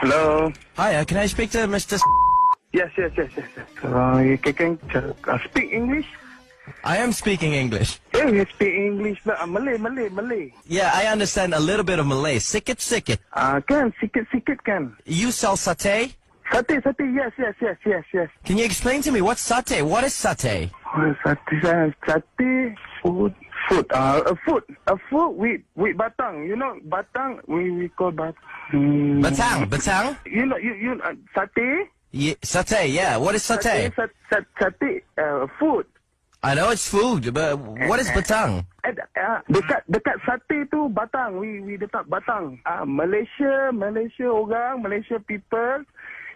Hello. Hi, can I speak to Mr. Yes. You can speak English? I am speaking English. Yeah, you speak English lah. Malay. Yeah, I understand a little bit of Malay. Sikit. Kan, sikit kan. You sell satay? Satay, yes. Can you explain to me what's satay? What is satay? Satay, food. A food with batang. You know, batang, we call batang. Batang? You know, satay? Yeah, satay, yeah. What is satay? Satay, food. I know it's food, but what is batang? Dekat satay tu batang. We letak batang. Malaysia orang, Malaysia people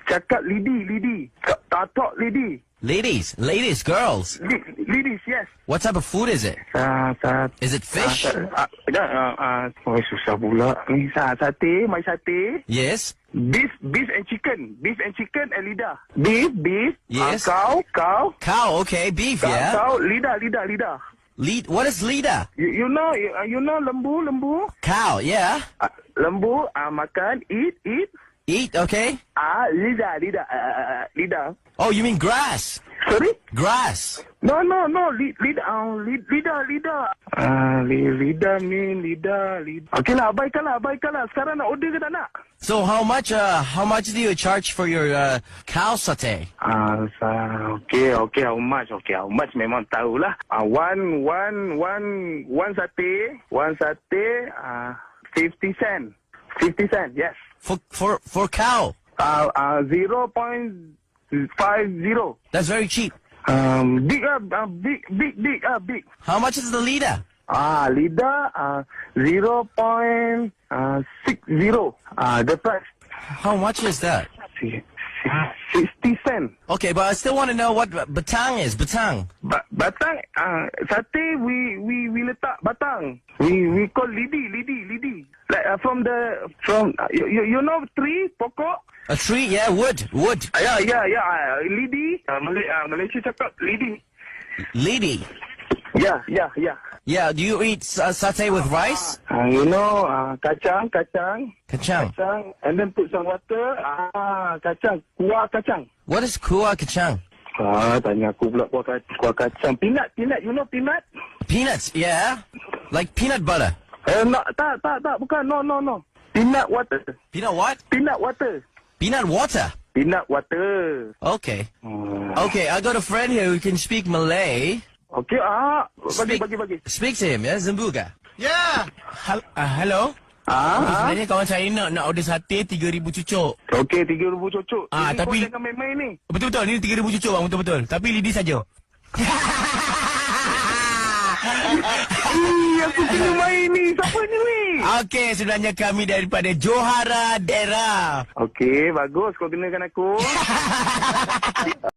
cakap lidi. Talk lidi. Ladies, girls. Ladies, yes. What type of food is it? Is it fish? Susah pula ni. Satay, my satay. Yes. Beef and chicken and lidah. Beef. Yes. Cow. Cow, okay. Beef, yeah. Cow, lidah. What is lidah? You know lembu. Cow, yeah. Lembu makan, eat. Eat, okay. Lidah. Oh, you mean grass? Sorry? Grass. No. Lidah. Lidah. Okey lah, abaikan lah. Sekarang nak order ke tak nak? So how much do you charge for your cow satay? Okay, how much memang tahulah. One satay, 50 cent. 50 cent, yes. For cow? 0.50. That's very cheap. Big. How much is the lidah? Lidah, 0.60. The price. How much is that? 60 cent. Okay, but I still want to know what batang is. Batang. Batang, satay, we letak batang. We call lidi. Like from you know tree, pokok? A tree, yeah, wood. Yeah. Lidi. Malaysia cakap lidi. Lidi. Yeah. Yeah, do you eat satay with rice? You know, kacang. Kacang. And then put some water. Kacang. Kuah kacang. What is kuah kacang? Tanya aku pula kuah kacang. Peanut. You know peanut? Peanuts, yeah. Like peanut butter. Tak, bukan. No. Peanut water. Peanut what? Peanut water. Peanut water. Peanut water. Okay. Okay, I got a friend here who can speak Malay. Okay, bagi. Speak to him, yeah, Zambuga. Ya. Hello. Sebenarnya kawan saya nak order sate 3,000 cucuk. Okey, 3,000 cucuk. Ini tapi kau jangan main-main ni. Betul ni 3,000 cucuk bang, betul. Tapi lidi saja. Aku kena main ni. Siapa ni? Okey, sebenarnya kami daripada Johara Daerah. Okey, bagus kau kenakan aku.